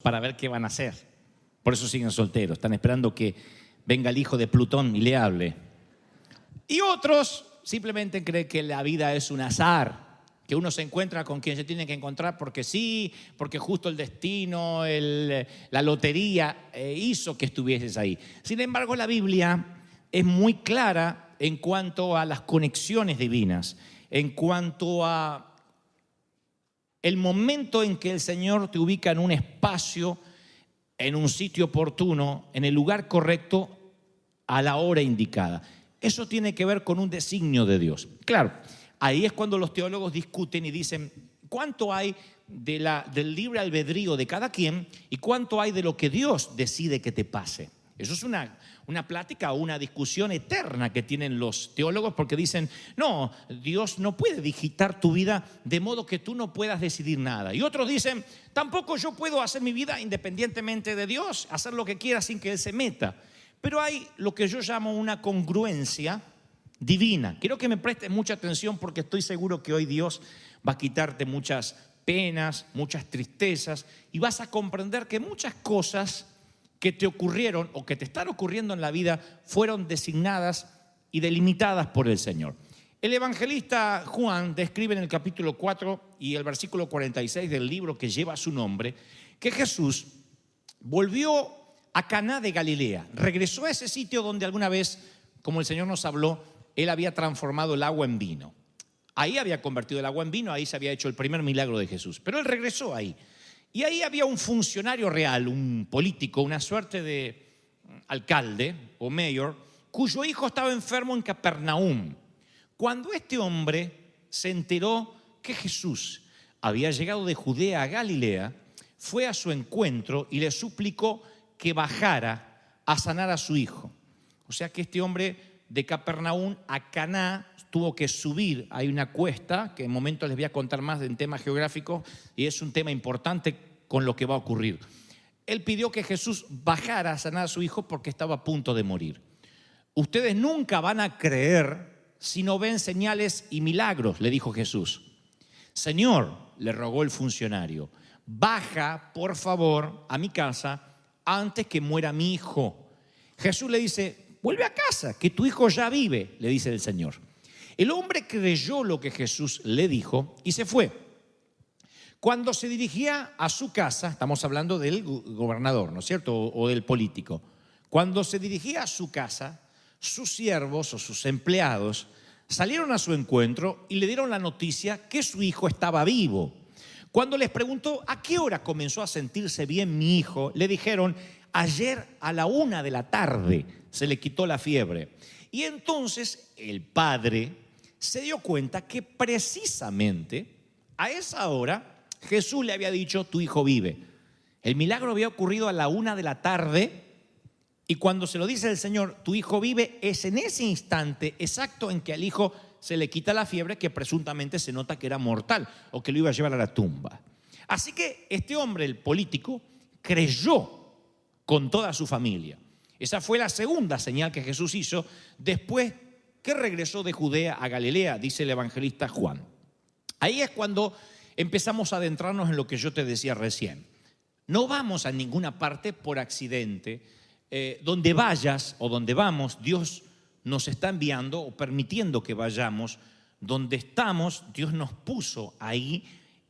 para ver qué van a hacer. Por eso siguen solteros, están esperando que venga el hijo de Plutón y le hable. Y otros simplemente creen que la vida es un azar, que uno se encuentra con quien se tiene que encontrar porque sí, porque justo el destino, la lotería hizo que estuvieses ahí. Sin embargo, la Biblia es muy clara en cuanto a las conexiones divinas, en cuanto a el momento en que el Señor te ubica en un espacio, en un sitio oportuno, en el lugar correcto, a la hora indicada. Eso tiene que ver con un designio de Dios. Claro, ahí es cuando los teólogos discuten y dicen cuánto hay del libre albedrío de cada quien y cuánto hay de lo que Dios decide que te pase. Eso es una plática o una discusión eterna que tienen los teólogos porque dicen, no, Dios no puede digitar tu vida de modo que tú no puedas decidir nada. Y otros dicen, tampoco yo puedo hacer mi vida independientemente de Dios, hacer lo que quiera sin que Él se meta. Pero hay lo que yo llamo una congruencia divina. Quiero que me prestes mucha atención porque estoy seguro que hoy Dios va a quitarte muchas penas, muchas tristezas y vas a comprender que muchas cosas que te ocurrieron o que te están ocurriendo en la vida fueron designadas y delimitadas por el Señor. El evangelista Juan describe en el capítulo 4 y el versículo 46 del libro que lleva su nombre que Jesús volvió a Caná de Galilea, regresó a ese sitio donde alguna vez, como el Señor nos habló, Él había transformado el agua en vino. Ahí había convertido el agua en vino, ahí se había hecho el primer milagro de Jesús, pero Él regresó ahí. Y ahí había un funcionario real, un político, una suerte de alcalde o mayor, cuyo hijo estaba enfermo en Capernaum. Cuando este hombre se enteró que Jesús había llegado de Judea a Galilea, fue a su encuentro y le suplicó que bajara a sanar a su hijo. O sea que este hombre de Capernaum a Caná tuvo que subir. Hay una cuesta que en momentos les voy a contar más en temas geográficos y es un tema importante con lo que va a ocurrir. Él pidió que Jesús bajara a sanar a su hijo porque estaba a punto de morir. Ustedes nunca van a creer si no ven señales y milagros, le dijo Jesús. Señor, le rogó el funcionario, baja por favor a mi casa antes que muera mi hijo. Jesús le dice, vuelve a casa, que tu hijo ya vive, le dice el Señor. El hombre creyó lo que Jesús le dijo y se fue. Cuando se dirigía a su casa, estamos hablando del gobernador, ¿no es cierto? O del político. Cuando se dirigía a su casa, sus siervos o sus empleados salieron a su encuentro y le dieron la noticia que su hijo estaba vivo. Cuando les preguntó a qué hora comenzó a sentirse bien mi hijo, le dijeron, ayer a la 1 de la tarde se le quitó la fiebre. Y entonces el padre se dio cuenta que precisamente a esa hora Jesús le había dicho, tu hijo vive. El milagro había ocurrido a la 1 de la tarde y cuando se lo dice el Señor, tu hijo vive, es en ese instante exacto en que al hijo se le quita la fiebre que presuntamente se nota que era mortal o que lo iba a llevar a la tumba. Así que este hombre, el político, creyó con toda su familia. Esa fue la segunda señal que Jesús hizo después que regresó de Judea a Galilea, dice el evangelista Juan. Ahí es cuando empezamos a adentrarnos en lo que yo te decía recién. No vamos a ninguna parte por accidente. Donde vayas o donde vamos, Dios nos está enviando o permitiendo que vayamos. Donde estamos, Dios nos puso ahí.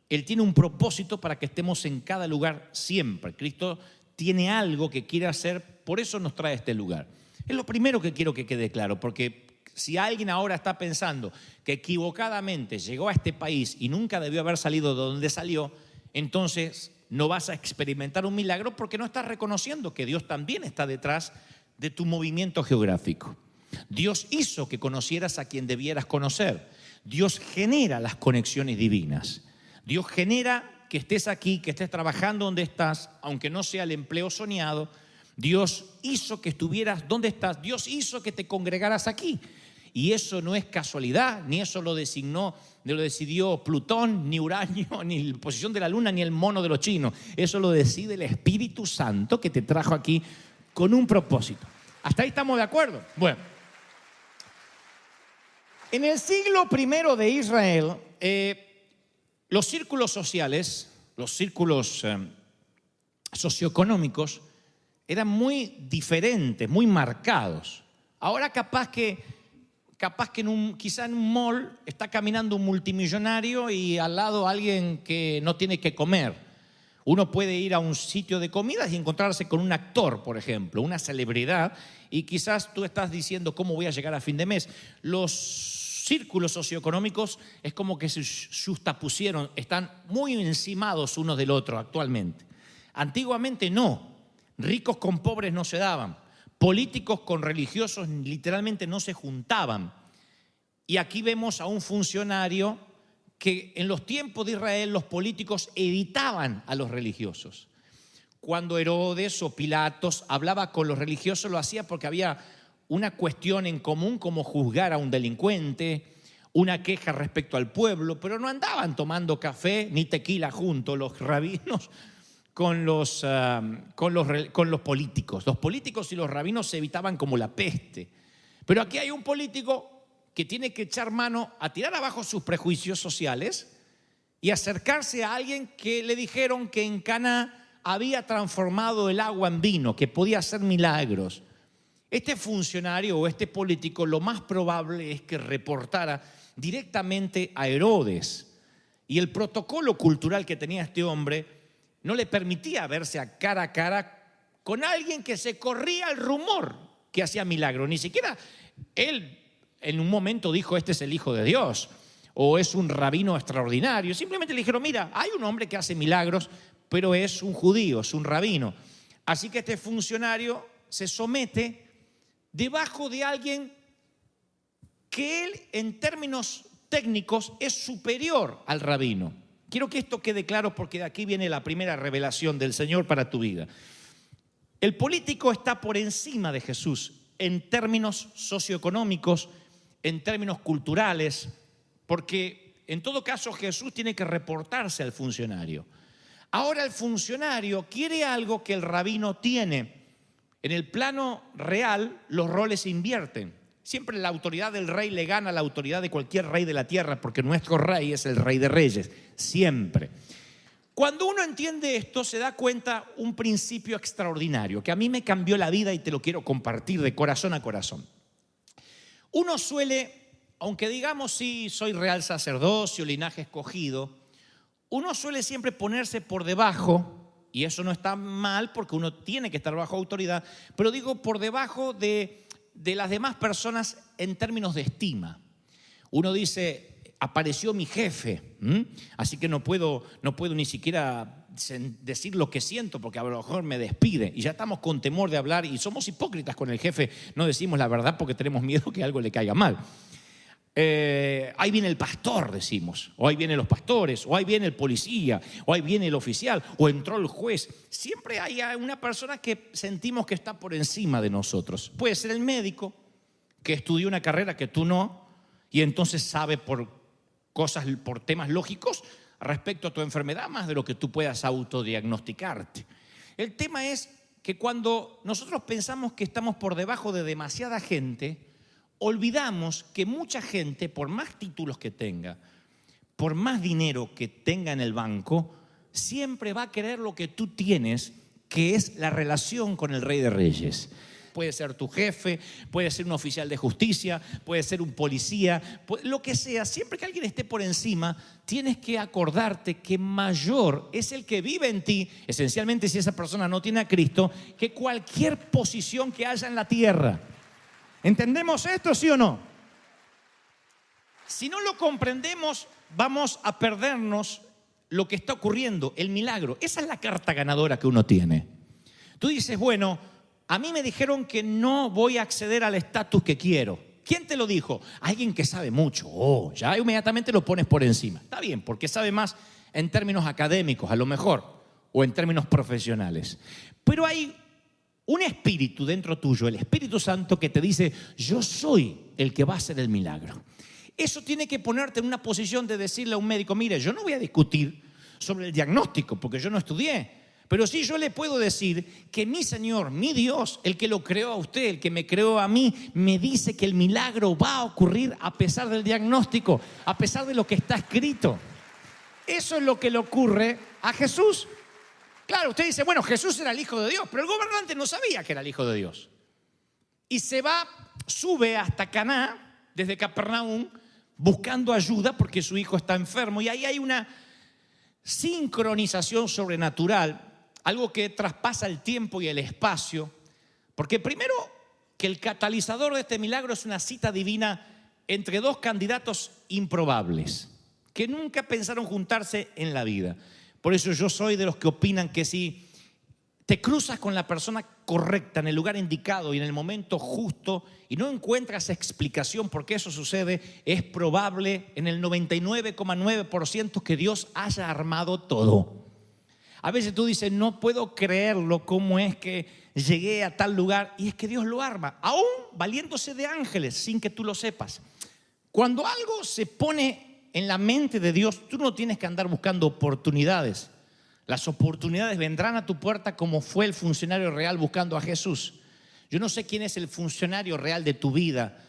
Él tiene un propósito para que estemos en cada lugar siempre. Cristo tiene algo que quiere hacer, por eso nos trae a este lugar. Es lo primero que quiero que quede claro, porque si alguien ahora está pensando que equivocadamente llegó a este país y nunca debió haber salido de donde salió, entonces no vas a experimentar un milagro porque no estás reconociendo que Dios también está detrás de tu movimiento geográfico. Dios hizo que conocieras a quien debieras conocer. Dios genera las conexiones divinas. Dios genera que estés aquí, que estés trabajando donde estás, aunque no sea el empleo soñado. Dios hizo que estuvieras donde estás. Dios hizo que te congregaras aquí. Y eso no es casualidad, ni eso lo decidió Plutón, ni Uranio, ni la posición de la luna, ni el mono de los chinos. Eso lo decide el Espíritu Santo que te trajo aquí con un propósito. ¿Hasta ahí estamos de acuerdo? Bueno, en el siglo I de Israel, los círculos sociales, los círculos socioeconómicos eran muy diferentes, muy marcados. Ahora quizá en un mall está caminando un multimillonario y al lado alguien que no tiene que comer. Uno puede ir a un sitio de comidas y encontrarse con un actor, por ejemplo, una celebridad, y quizás tú estás diciendo cómo voy a llegar a fin de mes. Los círculos socioeconómicos es como que se juxtapusieron, están muy encimados uno del otro actualmente. Antiguamente no, ricos con pobres no se daban, políticos con religiosos literalmente no se juntaban. Y aquí vemos a un funcionario que en los tiempos de Israel los políticos evitaban a los religiosos. Cuando Herodes o Pilatos hablaba con los religiosos lo hacía porque había una cuestión en común como juzgar a un delincuente, una queja respecto al pueblo, pero no andaban tomando café ni tequila juntos los rabinos con los políticos. Los políticos y los rabinos se evitaban como la peste. Pero aquí hay un político que tiene que echar mano a tirar abajo sus prejuicios sociales y acercarse a alguien que le dijeron que en Caná había transformado el agua en vino, que podía hacer milagros. Este funcionario o este político lo más probable es que reportara directamente a Herodes. Y el protocolo cultural que tenía este hombre no le permitía verse a cara con alguien que se corría el rumor que hacía milagros. Ni siquiera él en un momento dijo, este es el Hijo de Dios, o es un rabino extraordinario. Simplemente le dijeron, mira, hay un hombre que hace milagros, pero es un judío, es un rabino. Así que este funcionario se somete debajo de alguien que él, en términos técnicos, es superior al rabino. Quiero que esto quede claro porque de aquí viene la primera revelación del Señor para tu vida. El político está por encima de Jesús en términos socioeconómicos, en términos culturales, porque en todo caso Jesús tiene que reportarse al funcionario. Ahora el funcionario quiere algo que el rabino tiene. En el plano real los roles se invierten. Siempre la autoridad del rey le gana a la autoridad de cualquier rey de la tierra, porque nuestro rey es el Rey de Reyes, siempre. Cuando uno entiende esto, se da cuenta un principio extraordinario que a mí me cambió la vida y te lo quiero compartir de corazón a corazón. Uno suele, aunque digamos sí, soy real sacerdocio, linaje escogido, uno suele siempre ponerse por debajo, y eso no está mal porque uno tiene que estar bajo autoridad, pero digo por debajo de las demás personas en términos de estima. Uno dice, apareció mi jefe, así que no puedo ni siquiera decir lo que siento porque a lo mejor me despide, y ya estamos con temor de hablar y somos hipócritas con el jefe, no decimos la verdad porque tenemos miedo que algo le caiga mal. Ahí viene el pastor, decimos, o ahí vienen los pastores, o ahí viene el policía, o ahí viene el oficial, o entró el juez. Siempre hay una persona que sentimos que está por encima de nosotros. Puede ser el médico que estudió una carrera que tú no, y entonces sabe por temas lógicos respecto a tu enfermedad más de lo que tú puedas autodiagnosticarte. El tema es que cuando nosotros pensamos que estamos por debajo de demasiada gente, olvidamos que mucha gente, por más títulos que tenga, por más dinero que tenga en el banco, siempre va a querer lo que tú tienes, que es la relación con el Rey de Reyes. Puede ser tu jefe, puede ser un oficial de justicia, puede ser un policía, lo que sea. Siempre que alguien esté por encima, tienes que acordarte que mayor es el que vive en ti, esencialmente si esa persona no tiene a Cristo, que cualquier posición que haya en la tierra. ¿Entendemos esto, sí o no? Si no lo comprendemos, vamos a perdernos lo que está ocurriendo, el milagro. Esa es la carta ganadora que uno tiene. Tú dices, bueno, a mí me dijeron que no voy a acceder al estatus que quiero. ¿Quién te lo dijo? Alguien que sabe mucho. Ya inmediatamente lo pones por encima. Está bien, porque sabe más en términos académicos, a lo mejor, o en términos profesionales. Pero hay un espíritu dentro tuyo, el Espíritu Santo, que te dice, yo soy el que va a hacer el milagro. Eso tiene que ponerte en una posición de decirle a un médico, mire, yo no voy a discutir sobre el diagnóstico porque yo no estudié, pero sí yo le puedo decir que mi Señor, mi Dios, el que lo creó a usted, el que me creó a mí, me dice que el milagro va a ocurrir a pesar del diagnóstico, a pesar de lo que está escrito. Eso es lo que le ocurre a Jesús. Claro, usted dice, bueno, Jesús era el Hijo de Dios, pero el gobernante no sabía que era el Hijo de Dios. Y sube hasta Caná, desde Capernaum, buscando ayuda porque su hijo está enfermo. Y ahí hay una sincronización sobrenatural, algo que traspasa el tiempo y el espacio. Porque primero, que el catalizador de este milagro es una cita divina entre dos candidatos improbables, que nunca pensaron juntarse en la vida. Por eso yo soy de los que opinan que si te cruzas con la persona correcta en el lugar indicado y en el momento justo y no encuentras explicación por qué eso sucede, es probable en el 99,9% que Dios haya armado todo. A veces tú dices, no puedo creerlo, cómo es que llegué a tal lugar, y es que Dios lo arma, aún valiéndose de ángeles sin que tú lo sepas. Cuando algo se pone en la mente de Dios, tú no tienes que andar buscando oportunidades. Las oportunidades vendrán a tu puerta como fue el funcionario real buscando a Jesús. Yo no sé quién es el funcionario real de tu vida,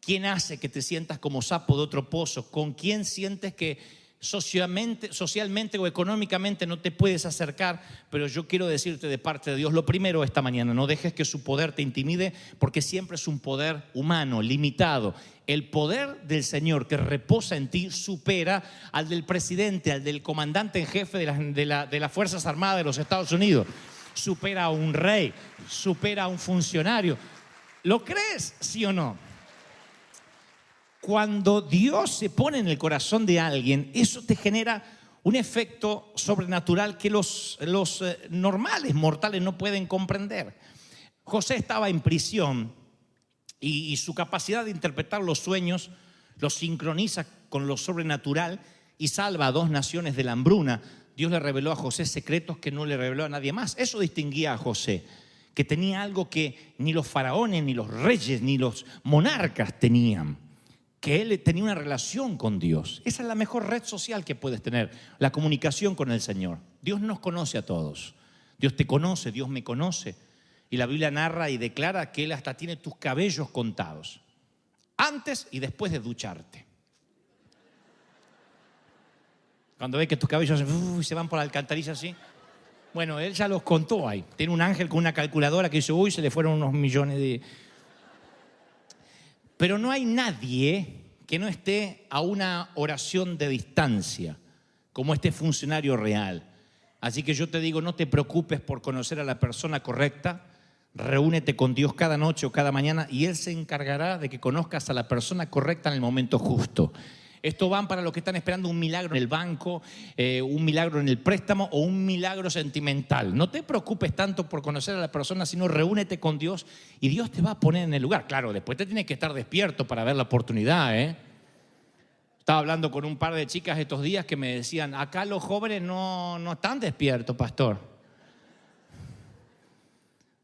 quién hace que te sientas como sapo de otro pozo, con quién sientes que socialmente o económicamente no te puedes acercar, pero yo quiero decirte de parte de Dios, lo primero esta mañana, no dejes que su poder te intimide, porque siempre es un poder humano, limitado. El poder del Señor que reposa en ti supera al del presidente, al del comandante en jefe de las Fuerzas Armadas de los Estados Unidos, supera a un rey, supera a un funcionario. ¿Lo crees, sí o no? Cuando Dios se pone en el corazón de alguien, eso te genera un efecto sobrenatural que los normales mortales no pueden comprender. José estaba en prisión y su capacidad de interpretar los sueños los sincroniza con lo sobrenatural y salva a 2 naciones de la hambruna. Dios le reveló a José secretos que no le reveló a nadie más. Eso distinguía a José, que tenía algo que ni los faraones, ni los reyes, ni los monarcas tenían, que él tenía una relación con Dios. Esa es la mejor red social que puedes tener, la comunicación con el Señor. Dios nos conoce a todos. Dios te conoce, Dios me conoce. Y la Biblia narra y declara que Él hasta tiene tus cabellos contados, antes y después de ducharte. Cuando ve que tus cabellos se van por la alcantarilla así, bueno, Él ya los contó ahí. Tiene un ángel con una calculadora que dice, uy, se le fueron unos millones de... Pero no hay nadie que no esté a una oración de distancia, como este funcionario real. Así que yo te digo, no te preocupes por conocer a la persona correcta. Reúnete con Dios cada noche o cada mañana y Él se encargará de que conozcas a la persona correcta en el momento justo. Esto van para los que están esperando un milagro en el banco, un milagro en el préstamo o un milagro sentimental. No te preocupes tanto por conocer a la persona, sino reúnete con Dios y Dios te va a poner en el lugar. Claro, después te tienes que estar despierto para ver la oportunidad, Estaba hablando con un par de chicas estos días que me decían, acá los jóvenes no están despiertos, pastor.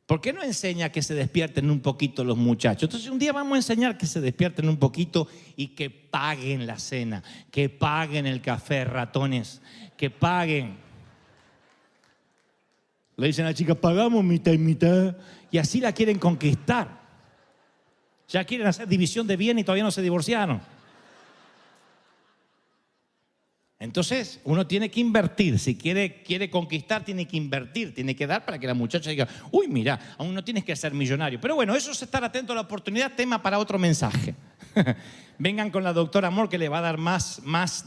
¿Por qué no enseña que se despierten un poquito los muchachos? Entonces un día vamos a enseñar que se despierten un poquito y que paguen la cena, que paguen el café, ratones, que paguen. Le dicen a la chica, pagamos mitad y mitad, y así la quieren conquistar. Ya quieren hacer división de bienes y todavía no se divorciaron. Entonces, uno tiene que invertir. Si quiere conquistar, tiene que invertir, tiene que dar para que la muchacha diga, uy, mira, aún no tienes que ser millonario. Pero bueno, eso es estar atento a la oportunidad, tema para otro mensaje. Vengan con la doctora Amor que le va a dar más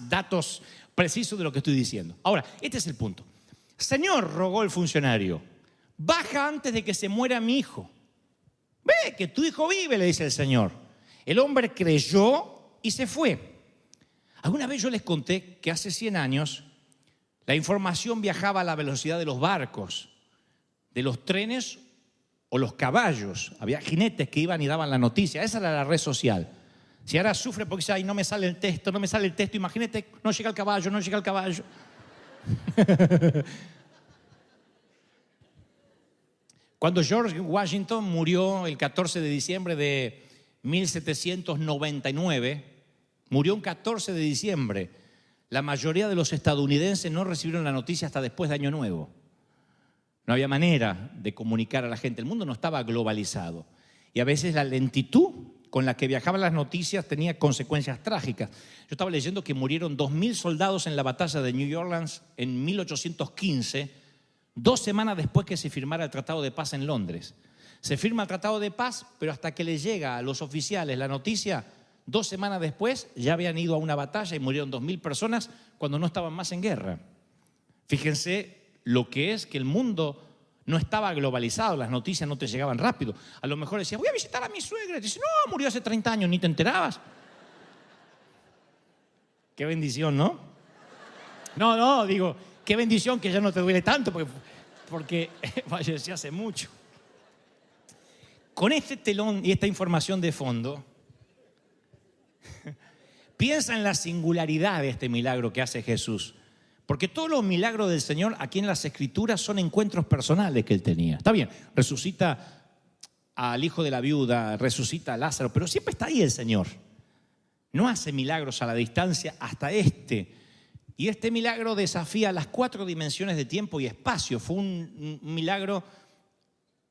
datos precisos de lo que estoy diciendo. Ahora, este es el punto. Señor, rogó el funcionario, baja antes de que se muera mi hijo. Ve que tu hijo vive, le dice el Señor. El hombre creyó y se fue. Alguna vez yo les conté que hace 100 años la información viajaba a la velocidad de los barcos, de los trenes o los caballos. Había jinetes que iban y daban la noticia. Esa era la red social. Si ahora sufre porque dice, ay, no me sale el texto, imagínate, no llega el caballo. Cuando George Washington murió el 14 de diciembre de 1799, murió un 14 de diciembre. La mayoría de los estadounidenses no recibieron la noticia hasta después de Año Nuevo. No había manera de comunicar a la gente. El mundo no estaba globalizado. Y a veces la lentitud con la que viajaban las noticias tenía consecuencias trágicas. Yo estaba leyendo que murieron 2.000 soldados en la batalla de New Orleans en 1815. 2 semanas después que se firmara el Tratado de Paz en Londres. Se firma el Tratado de Paz, pero hasta que le llega a los oficiales la noticia, 2 semanas después ya habían ido a una batalla y murieron 2.000 personas cuando no estaban más en guerra. Fíjense lo que es que el mundo no estaba globalizado, las noticias no te llegaban rápido. A lo mejor decías, voy a visitar a mi suegra. Y dice, no, murió hace 30 años, ni te enterabas. Qué bendición, ¿no? No, digo, qué bendición que ya no te duele tanto, porque falleció hace mucho. Con este telón y esta información de fondo, piensa en la singularidad de este milagro que hace Jesús. Porque todos los milagros del Señor aquí en las Escrituras son encuentros personales que Él tenía. Está bien, resucita al hijo de la viuda, resucita a Lázaro, pero siempre está ahí el Señor. No hace milagros a la distancia hasta este. Y este milagro desafía las 4 dimensiones de tiempo y espacio. Fue un milagro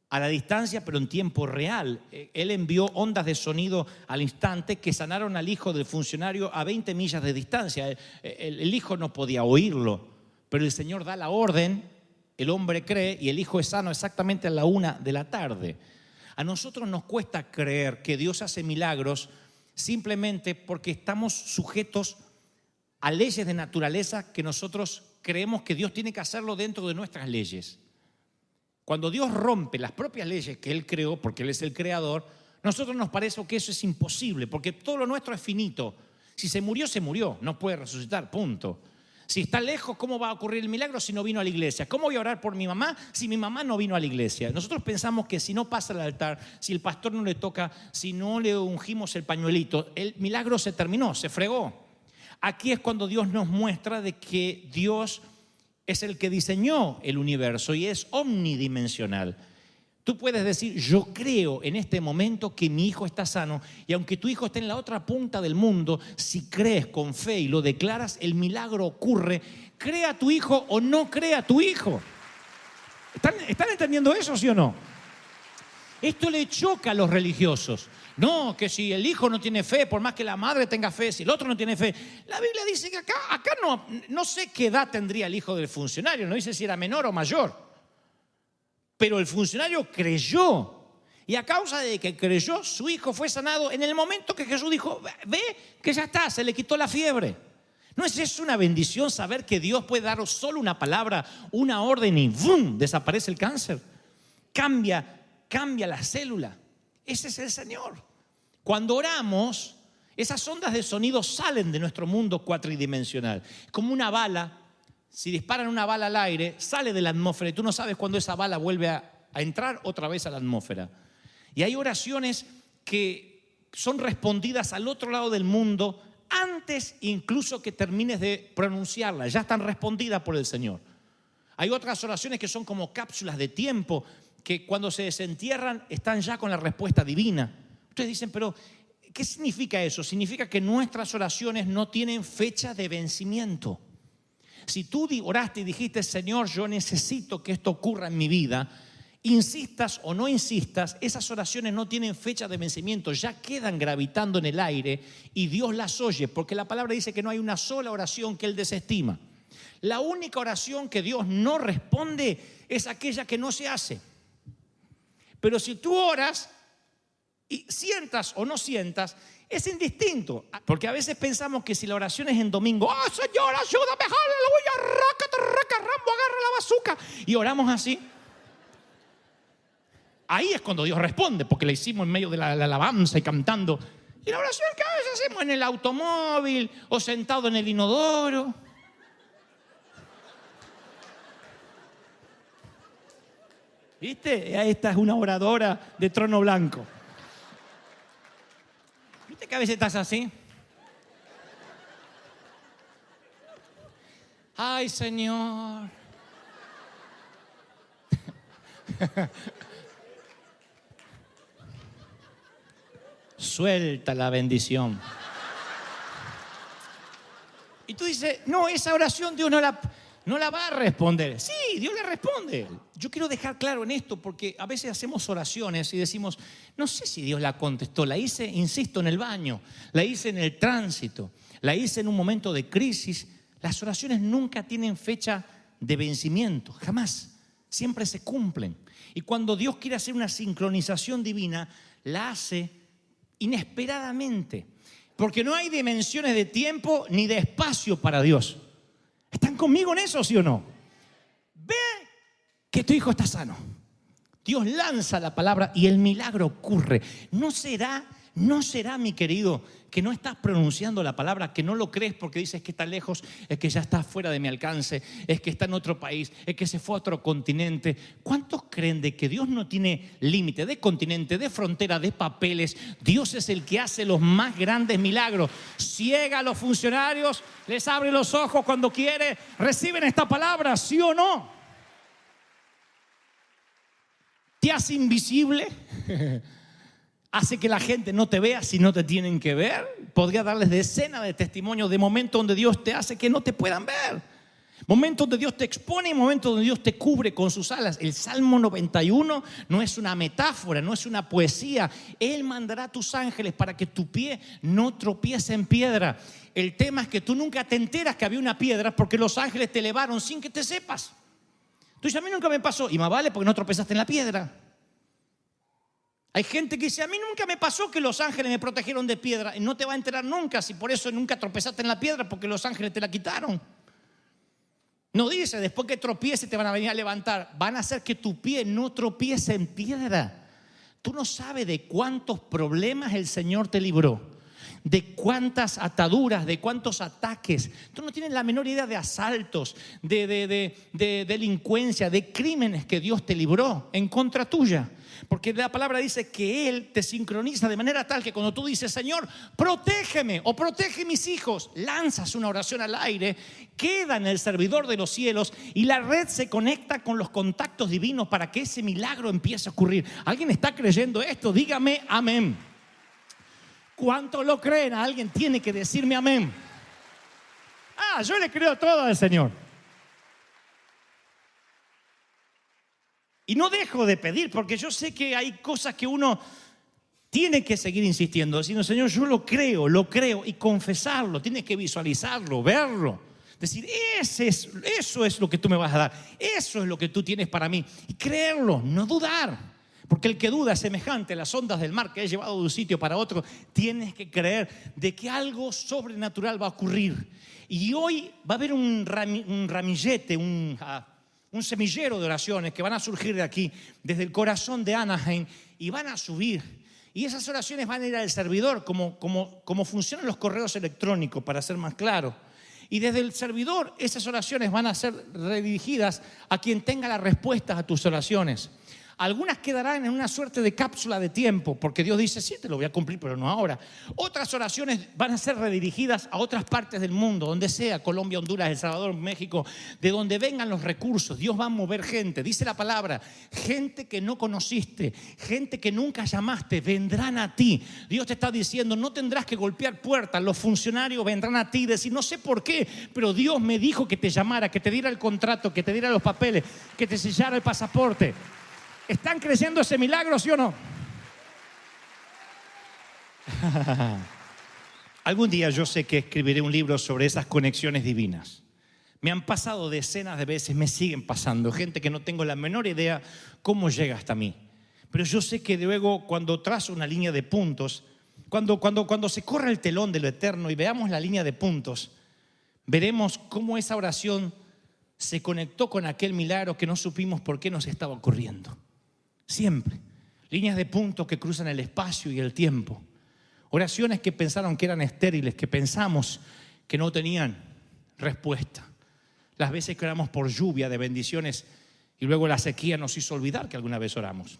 a la distancia, pero en tiempo real. Él envió ondas de sonido al instante que sanaron al hijo del funcionario a 20 millas de distancia. El hijo no podía oírlo, pero el Señor da la orden, el hombre cree y el hijo es sano exactamente a la 1 de la tarde. A nosotros nos cuesta creer que Dios hace milagros simplemente porque estamos sujetos a leyes de naturaleza que nosotros creemos que Dios tiene que hacerlo dentro de nuestras leyes. Cuando Dios rompe las propias leyes que Él creó, porque Él es el creador, nosotros nos parece que eso es imposible, porque todo lo nuestro es finito. Si se murió, no puede resucitar, punto. Si está lejos, ¿cómo va a ocurrir el milagro si no vino a la iglesia? ¿Cómo voy a orar por mi mamá si mi mamá no vino a la iglesia? Nosotros pensamos que si no pasa al altar, si el pastor no le toca, si no le ungimos el pañuelito, el milagro se terminó, se fregó. Aquí es cuando Dios nos muestra de que Dios es el que diseñó el universo y es omnidimensional. Tú puedes decir, yo creo en este momento que mi hijo está sano, y aunque tu hijo esté en la otra punta del mundo, si crees con fe y lo declaras, el milagro ocurre. Crea tu hijo o no crea tu hijo. ¿Están entendiendo eso, sí o no? Esto le choca a los religiosos. No, que si el hijo no tiene fe, por más que la madre tenga fe, si el otro no tiene fe. La Biblia dice que acá no sé qué edad tendría el hijo del funcionario, no dice si era menor o mayor. Pero el funcionario creyó, y a causa de que creyó, su hijo fue sanado en el momento que Jesús dijo, ve que ya está, se le quitó la fiebre. ¿No es eso una bendición saber que Dios puede daros solo una palabra, una orden y ¡bum!, desaparece el cáncer? Cambia la célula. Ese es el Señor. Cuando oramos, esas ondas de sonido salen de nuestro mundo cuatridimensional. Como una bala. Si disparan una bala al aire, sale de la atmósfera y tú no sabes cuándo esa bala vuelve a entrar otra vez a la atmósfera. Y hay oraciones que son respondidas al otro lado del mundo antes incluso que termines de pronunciarlas. Ya están respondidas por el Señor. Hay otras oraciones que son como cápsulas de tiempo que cuando se desentierran están ya con la respuesta divina. Ustedes dicen, pero ¿qué significa eso? Significa que nuestras oraciones no tienen fecha de vencimiento. Si tú oraste y dijiste, Señor, yo necesito que esto ocurra en mi vida, insistas o no insistas, esas oraciones no tienen fecha de vencimiento, ya quedan gravitando en el aire y Dios las oye, porque la palabra dice que no hay una sola oración que Él desestima. La única oración que Dios no responde es aquella que no se hace. Pero si tú oras y sientas o no sientas, es indistinto, porque a veces pensamos que si la oración es en domingo, ¡oh, Señor, ayúdame, aleluya, raca, Rambo, agarra la bazuca! Y oramos así. Ahí es cuando Dios responde, porque la hicimos en medio de la alabanza y cantando. Y la oración que a veces hacemos en el automóvil o sentado en el inodoro. ¿Viste? Esta es una oradora de trono blanco. ¿Viste que a veces estás así? Ay, Señor. Suelta la bendición. Y tú dices, no, esa oración Dios no la va a responder. Sí, Dios le responde. Yo quiero dejar claro en esto porque a veces hacemos oraciones y decimos, no sé si Dios la contestó. La hice, insisto, en el baño, la hice en el tránsito, la hice en un momento de crisis. Las oraciones nunca tienen fecha de vencimiento, jamás. siempre se cumplen. Y cuando Dios quiere hacer una sincronización divina, la hace inesperadamente. Porque no hay dimensiones de tiempo ni de espacio para Dios. ¿Están conmigo en eso, sí o no? Ve que tu hijo está sano. Dios lanza la palabra y el milagro ocurre. ¿No será, mi querido, que no estás pronunciando la palabra, que no lo crees porque dices que está lejos, es que ya está fuera de mi alcance, es que está en otro país, es que se fue a otro continente? ¿Cuántos creen de que Dios no tiene límite de continente, de frontera, de papeles? Dios es el que hace los más grandes milagros. Ciega a los funcionarios, les abre los ojos cuando quiere. ¿Reciben esta palabra, sí o no? ¿Te hace invisible? Hace que la gente no te vea si no te tienen que ver. Podría darles decenas de testimonios de momentos donde Dios te hace que no te puedan ver. Momentos donde Dios te expone y momentos donde Dios te cubre con sus alas. El Salmo 91 no es una metáfora, no es una poesía. Él mandará a tus ángeles para que tu pie no tropiece en piedra. El tema es que tú nunca te enteras que había una piedra porque los ángeles te elevaron sin que te sepas. Tú dices, a mí nunca me pasó. Y más vale porque no tropezaste en la piedra. Hay gente que dice, a mí nunca me pasó que los ángeles me protegieron de piedra. Y no te va a enterar nunca si por eso nunca tropezaste en la piedra, porque los ángeles te la quitaron. No dice, después que tropiece te van a venir a levantar. Van a hacer que tu pie no tropiece en piedra. Tú no sabes de cuántos problemas el Señor te libró, de cuántas ataduras, de cuántos ataques. Tú no tienes la menor idea de asaltos, de delincuencia, de crímenes que Dios te libró en contra tuya. Porque la palabra dice que Él te sincroniza de manera tal que cuando tú dices, Señor, protégeme o protege mis hijos, lanzas una oración al aire, queda en el servidor de los cielos y la red se conecta con los contactos divinos para que ese milagro empiece a ocurrir. ¿Alguien está creyendo esto? Dígame amén. ¿Cuántos lo creen? Alguien tiene que decirme amén. Yo le creo todo al Señor. Y no dejo de pedir, porque yo sé que hay cosas que uno tiene que seguir insistiendo, diciendo, Señor, yo lo creo, y confesarlo, tienes que visualizarlo, verlo. Decir, eso es lo que tú me vas a dar, eso es lo que tú tienes para mí. Y creerlo, no dudar. Porque el que duda es semejante a las ondas del mar que he llevado de un sitio para otro. Tienes que creer de que algo sobrenatural va a ocurrir. Y hoy va a haber un ramillete, un semillero de oraciones que van a surgir de aquí, desde el corazón de Anaheim, y van a subir. Y esas oraciones van a ir al servidor, como funcionan los correos electrónicos, para ser más claro. Y desde el servidor, esas oraciones van a ser redirigidas a quien tenga las respuestas a tus oraciones. Algunas quedarán en una suerte de cápsula de tiempo, porque Dios dice, sí, te lo voy a cumplir, pero no ahora. Otras oraciones van a ser redirigidas a otras partes del mundo, donde sea, Colombia, Honduras, El Salvador, México, de donde vengan los recursos. Dios va a mover gente, dice la palabra, gente que no conociste, gente que nunca llamaste, vendrán a ti. Dios te está diciendo, no tendrás que golpear puertas, los funcionarios vendrán a ti y decir, no sé por qué, pero Dios me dijo que te llamara, que te diera el contrato, que te diera los papeles, que te sellara el pasaporte. ¿Están creyendo ese milagro, sí o no? Algún día yo sé que escribiré un libro sobre esas conexiones divinas. Me han pasado decenas de veces, me siguen pasando. Gente que no tengo la menor idea cómo llega hasta mí. Pero yo sé que luego cuando trazo una línea de puntos, cuando se corre el telón de lo eterno y veamos la línea de puntos, veremos cómo esa oración se conectó con aquel milagro que no supimos por qué nos estaba ocurriendo. Siempre. Líneas de puntos que cruzan el espacio y el tiempo. Oraciones que pensaron que eran estériles, que pensamos que no tenían respuesta. Las veces que oramos por lluvia de bendiciones y luego la sequía nos hizo olvidar que alguna vez oramos.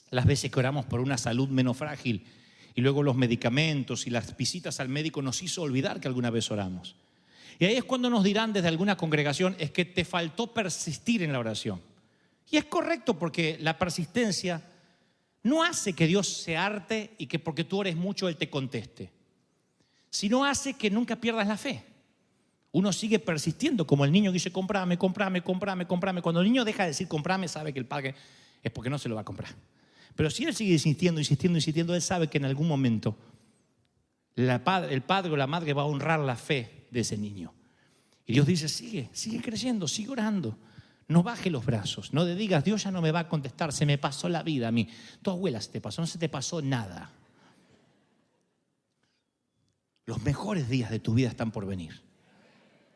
Las veces que oramos por una salud menos frágil y luego los medicamentos y las visitas al médico nos hizo olvidar que alguna vez oramos. Y ahí es cuando nos dirán desde alguna congregación, es que te faltó persistir en la oración. Y es correcto, porque la persistencia no hace que Dios se harte y que porque tú ores mucho Él te conteste, sino hace que nunca pierdas la fe. Uno sigue persistiendo, como el niño que dice, cómprame. Cuando el niño deja de decir cómprame, sabe que el padre es porque no se lo va a comprar. Pero si él sigue insistiendo, él sabe que en algún momento el padre o la madre va a honrar la fe de ese niño. Y Dios dice, sigue creyendo, sigue orando. No baje los brazos, no le digas, Dios ya no me va a contestar, se me pasó la vida a mí. Tu abuela se te pasó, no se te pasó nada. Los mejores días de tu vida están por venir.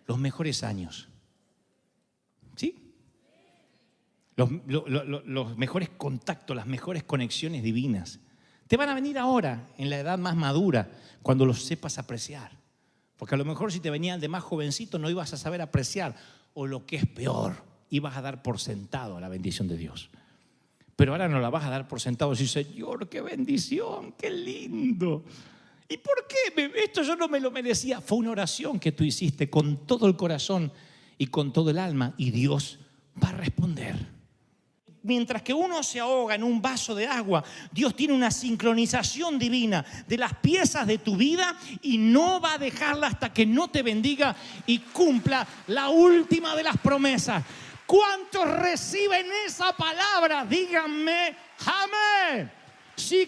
Los mejores años. ¿Sí? Los mejores contactos, las mejores conexiones divinas. Te van a venir ahora, en la edad más madura, cuando los sepas apreciar. Porque a lo mejor si te venían de más jovencito no ibas a saber apreciar. O lo que es peor, ibas a dar por sentado la bendición de Dios. Pero ahora no la vas a dar por sentado. Y Señor, qué bendición, qué lindo. ¿Y por qué? Esto yo no me lo merecía. Fue una oración que tú hiciste con todo el corazón y con todo el alma. Y Dios va a responder. Mientras que uno se ahoga en un vaso de agua, Dios tiene una sincronización divina de las piezas de tu vida y no va a dejarla hasta que no te bendiga y cumpla la última de las promesas. ¿Cuántos reciben esa palabra? Díganme, amén. Sí.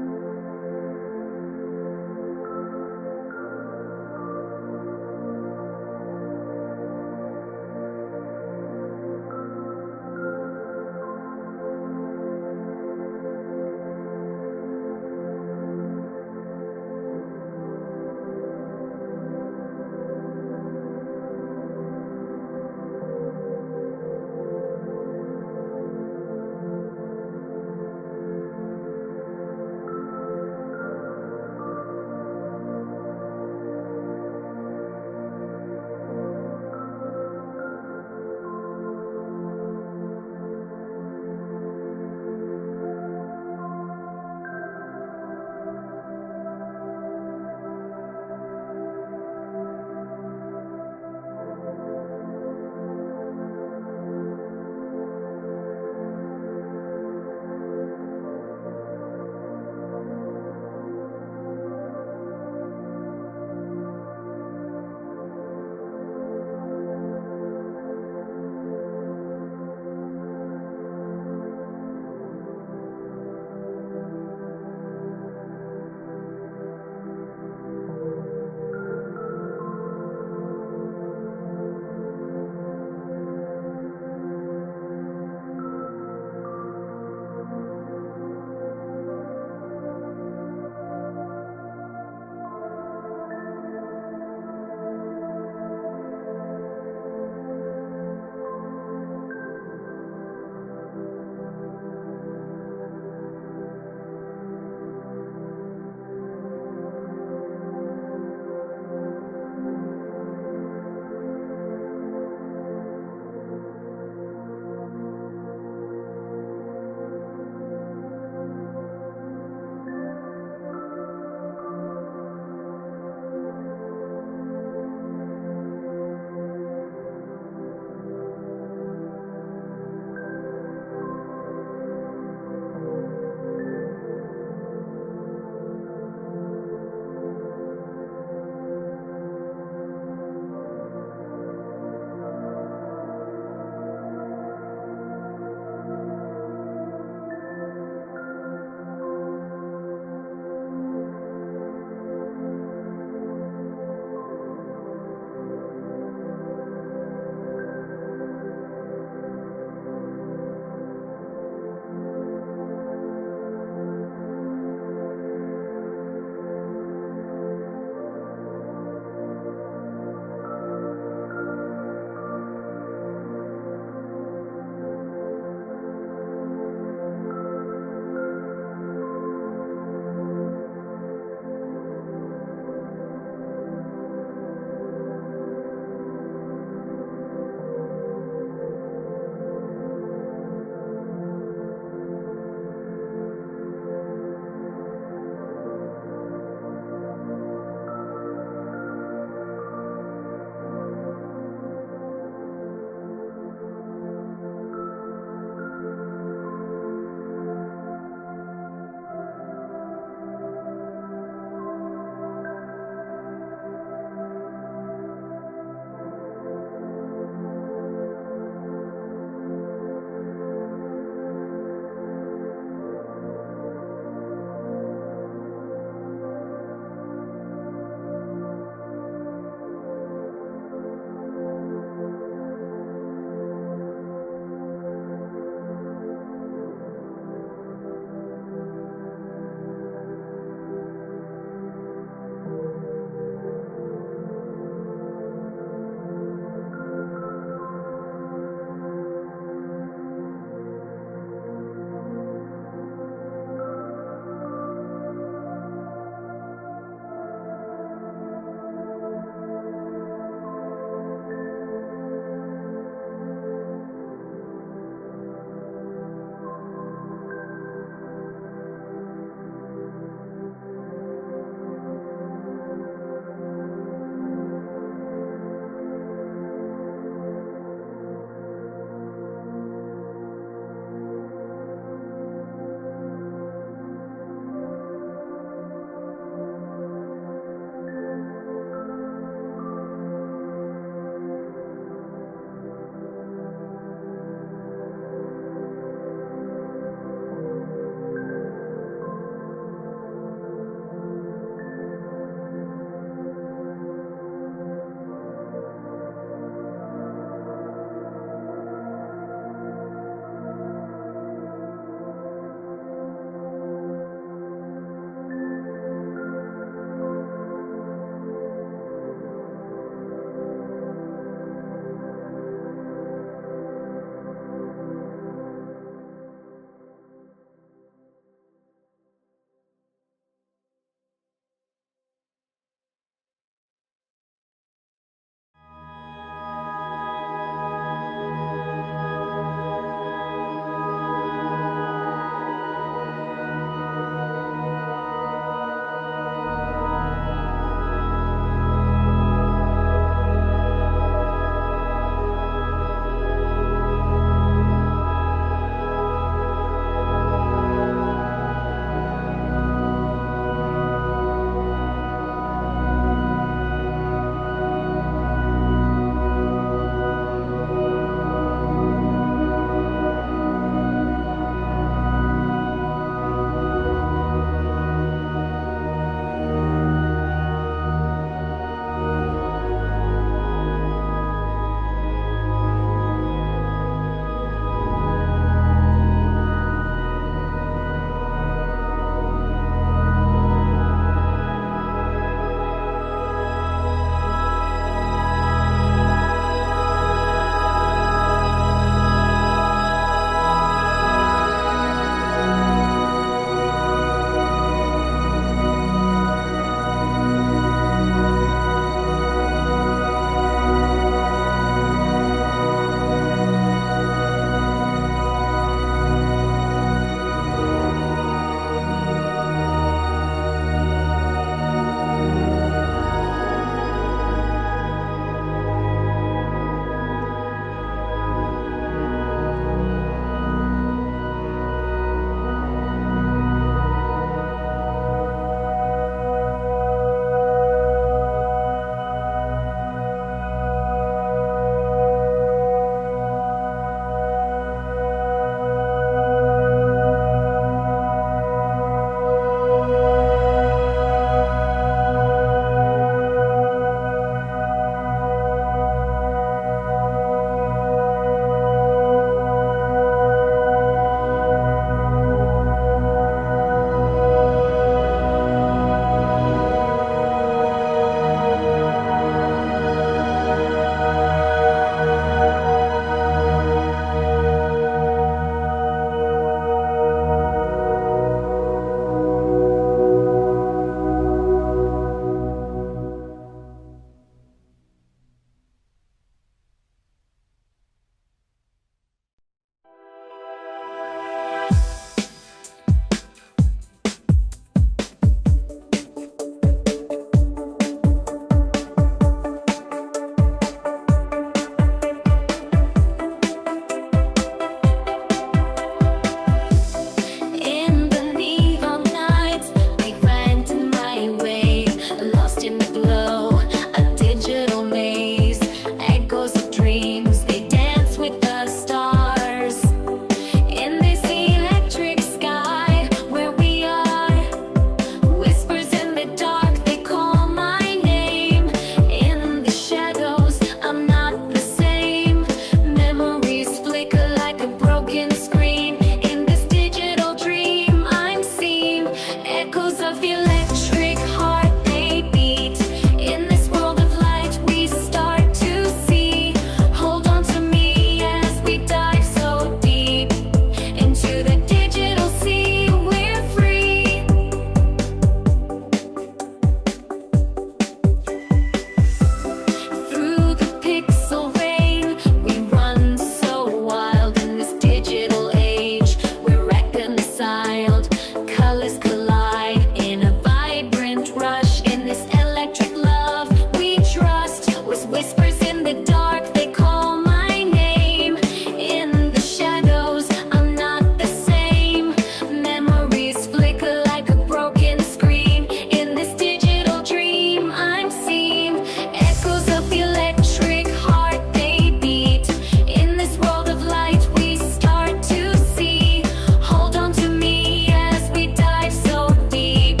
whispers in the dark, they call my name. In the shadows, I'm not the same. Memories flicker like a broken screen. In this digital dream, I'm seen. Echoes of the electric heart, they beat. In this world of light, we start to see. Hold on to me as we dive so deep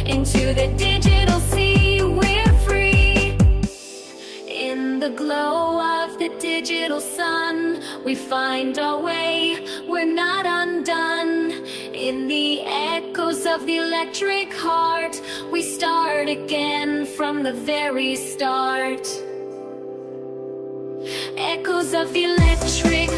into the digital sea. We're free. In the glow of the digital sun, we find our way, we're not undone. In the echoes of the electric heart, we start again from the very start. Echoes of the electric